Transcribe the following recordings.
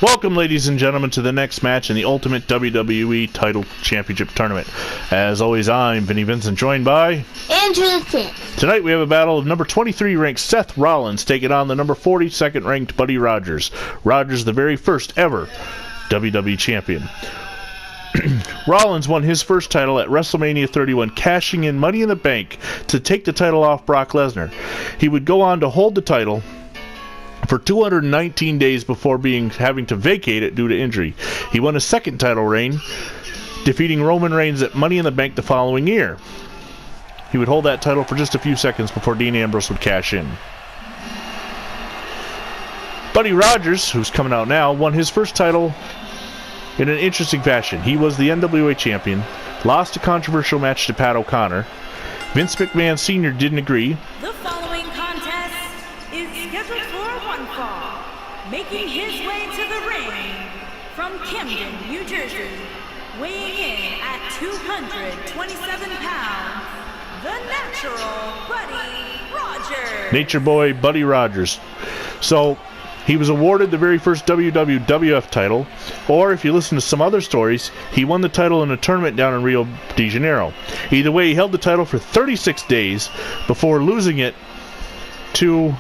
Welcome, ladies and gentlemen, to the next match in the Ultimate WWE Title Championship Tournament. As always, I'm Vinny Vincent, joined by Andrew. Tonight we have a battle of number 23 ranked Seth Rollins taking on the number 42nd ranked Buddy Rogers. Rogers, the very first ever WWE champion. Rollins won his first title at WrestleMania 31, cashing in Money in the Bank to take the title off Brock Lesnar. He would go on to hold the title for 219 days before having to vacate it due to injury. He won a second title reign, defeating Roman Reigns at Money in the Bank the following year. He would hold that title for just a few seconds before Dean Ambrose would cash in. Buddy Rogers, who's coming out now, won his first title in an interesting fashion. He was the NWA champion, lost a controversial match to Pat O'Connor. Vince McMahon Sr. didn't agree. The following contest is scheduled for one fall. Making his way to the ring from Camden, New Jersey, weighing in at 227 pounds, the natural Buddy Rogers. Nature Boy Buddy Rogers. So, he was awarded the very first WWF title, or if you listen to some other stories, he won the title in a tournament down in Rio de Janeiro. Either way, he held the title for 36 days before losing it to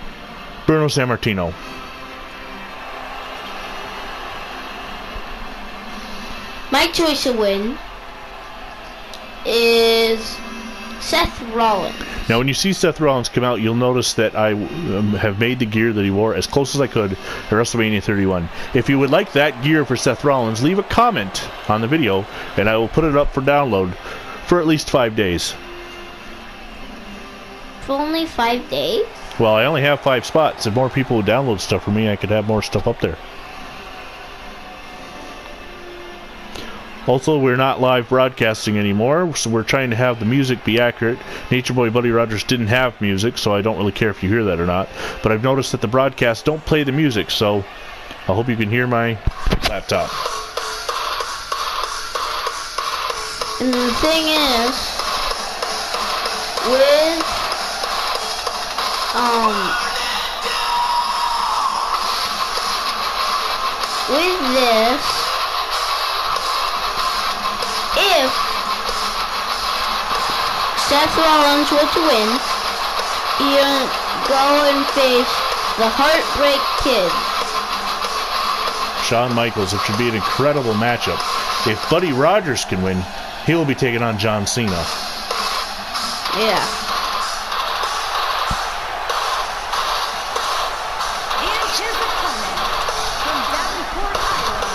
Bruno Sammartino. My choice to win is Seth Rollins. Now, when you see Seth Rollins come out, you'll notice that I have made the gear that he wore as close as I could at WrestleMania 31. If you would like that gear for Seth Rollins, leave a comment on the video, and I will put it up for download for at least 5 days. For only 5 days? Well, I only have 5 spots. If more people would download stuff for me, I could have more stuff up there. Also, we're not live broadcasting anymore, so we're trying to have the music be accurate. Nature Boy Buddy Rogers didn't have music, so I don't really care if you hear that or not. But I've noticed that the broadcasts don't play the music, so I hope you can hear my laptop. And the thing is, with this, if Seth Rollins were to win, he'll go and face the Heartbreak Kid. Shawn Michaels, it should be an incredible matchup. If Buddy Rogers can win, he will be taking on John Cena. Yeah. And his opponent from Davenport, Iowa,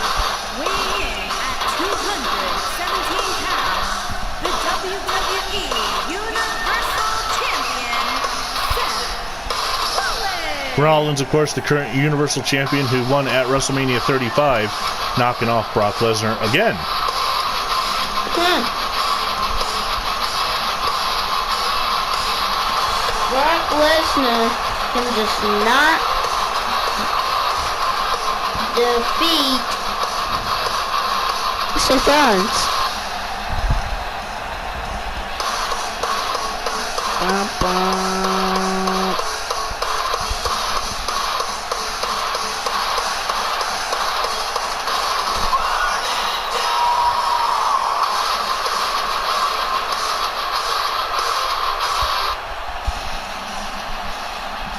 weighing in at 217 pounds, the WWE Universal Champion, Seth Rollins. Rollins, of course, the current Universal Champion who won at WrestleMania 35, knocking off Brock Lesnar again. Brock Lesnar can just not defeat Seth Rollins. Bum, bum.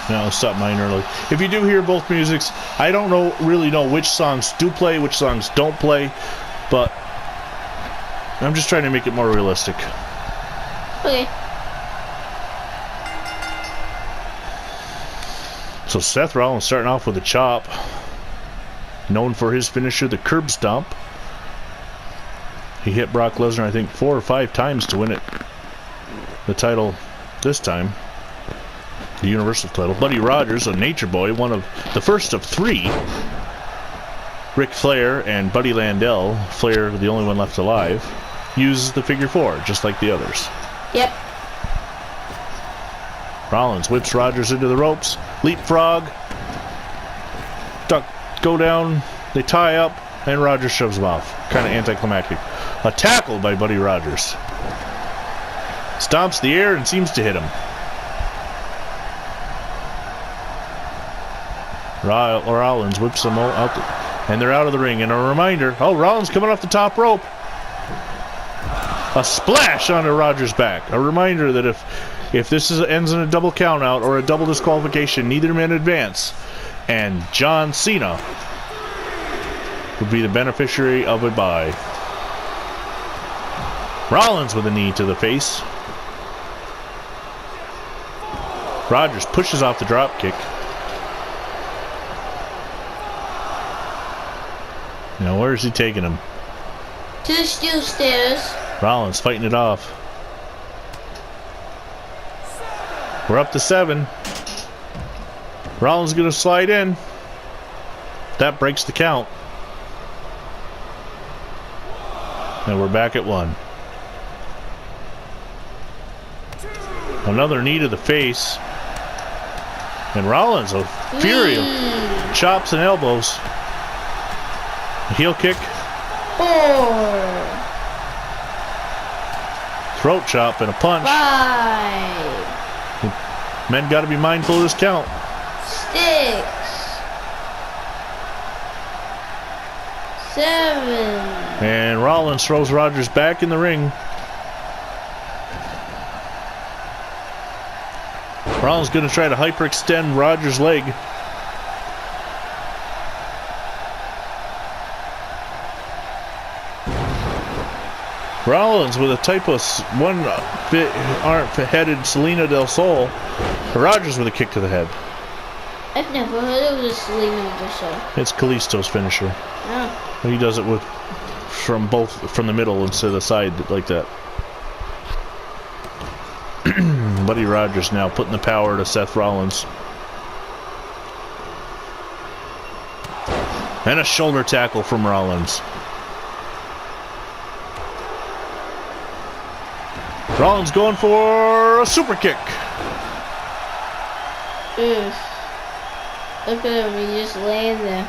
Now, I'll stop mine early. If you do hear both musics, I don't really know which songs do play, which songs don't play, but I'm just trying to make it more realistic. Okay. So Seth Rollins starting off with a chop, known for his finisher, the curb stomp. He hit Brock Lesnar, I think, 4 or 5 times to win the title this time. The Universal title. Buddy Rogers, a Nature Boy, one of the first of 3. Ric Flair and Buddy Landel, Flair the only one left alive, uses the figure 4, just like the others. Yep. Rollins whips Rogers into the ropes, leapfrog, duck, go down, they tie up, and Rogers shoves him off. Kind of anticlimactic. A tackle by Buddy Rogers. Stomps the air and seems to hit him. Rollins whips him out And they're out of the ring. And a reminder, oh, Rollins coming off the top rope. A splash onto Rogers' back. A reminder that if this ends in a double countout or a double disqualification, neither man advance. And John Cena would be the beneficiary of it by. Rollins with a knee to the face. Rogers pushes off the drop kick. Now where is he taking him? To the steel stairs. Rollins fighting it off. We're up to 7. Rollins gonna slide in. That breaks the count. And we're back at 1. Another knee to the face. And Rollins, a fury of chops and elbows. A heel kick. 4. Throat chop and a punch. 5. Men got to be mindful of this count. 6. 7. And Rollins throws Rogers back in the ring. Rollins going to try to hyperextend Rogers' leg. Rollins with a type of one-arm-headed Selena del Sol. Rogers with a kick to the head. I've never heard of the Selena del Sol. It's Kalisto's finisher. Oh. He does it from the middle instead of the side like that. Buddy Rogers now putting the power to Seth Rollins. And a shoulder tackle from Rollins. Rollins going for a super kick. Oof. Look at him, he just laying there.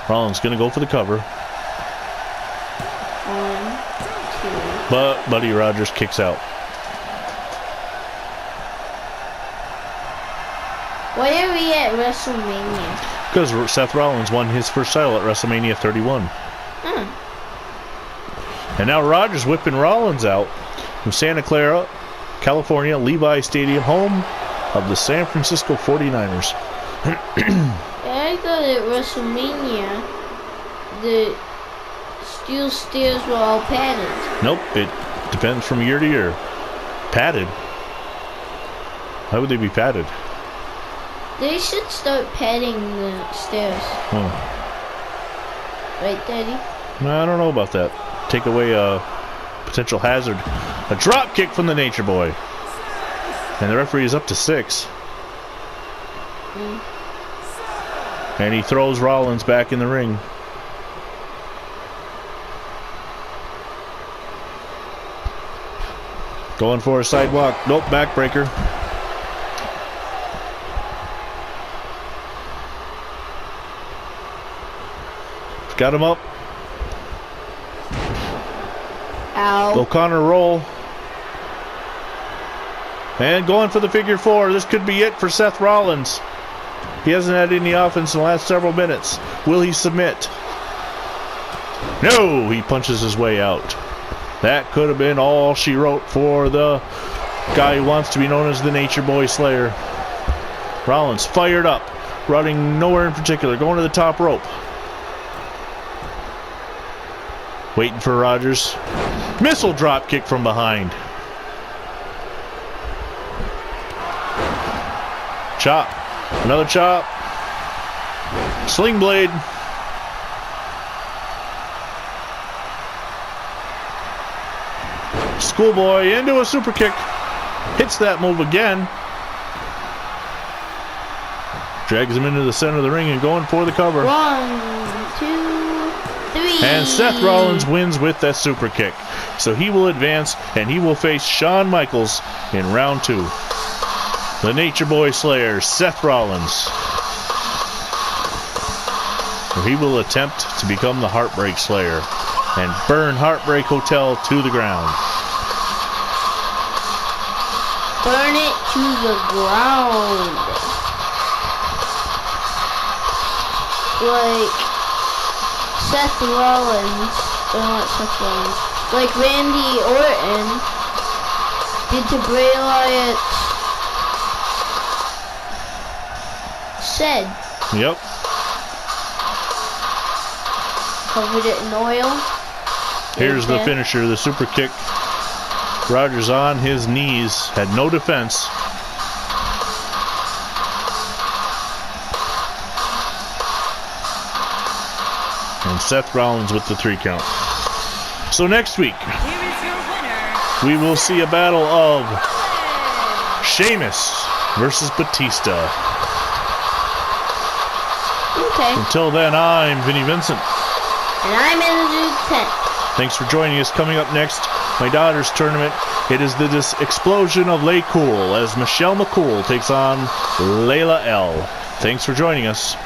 Rollins going to go for the cover. 1, 2. But Buddy Rogers kicks out. Why are we at WrestleMania? Because Seth Rollins won his first title at WrestleMania 31. And now Rogers whipping Rollins out from Santa Clara, California, Levi Stadium, home of the San Francisco 49ers. I thought at WrestleMania the steel stairs were all padded. Nope, it depends from year to year. Padded? Why would they be padded? They should start padding the stairs. Oh. Right, Daddy? No, I don't know about that. Take away a potential hazard. A drop kick from the Nature Boy. And the referee is up to 6. And he throws Rollins back in the ring. Going for a sidewalk. Nope, backbreaker. Got him up. Ow. O'Connor roll. And going for the figure 4. This could be it for Seth Rollins. He hasn't had any offense in the last several minutes. Will he submit? No, he punches his way out. That could have been all she wrote for the guy who wants to be known as the Nature Boy Slayer. Rollins fired up, running nowhere in particular, going to the top rope. Waiting for Rogers. Missile drop kick from behind. Chop. Another chop. Sling blade. Schoolboy into a super kick. Hits that move again. Drags him into the center of the ring and going for the cover. 1, 2, 3. And Seth Rollins wins with that super kick. So he will advance and he will face Shawn Michaels in round 2. The Nature Boy Slayer, Seth Rollins. He will attempt to become the Heartbreak Slayer and burn Heartbreak Hotel to the ground. Burn it to the ground. like Seth Rollins, or not Seth Rollins, like Randy Orton did to Bray Wyatt said. Yep. Covered it in oil. Here's the finisher, the super kick. Rogers on his knees, had no defense. And Seth Rollins with the 3 count. So next week, Here is your winner, we will see a battle of Sheamus versus Batista. Okay. Until then, I'm Vinny Vincent. And I'm in the tent. Thanks for joining us. Coming up next, my daughter's tournament. It is the explosion of Lay Cool as Michelle McCool takes on Layla L. Thanks for joining us.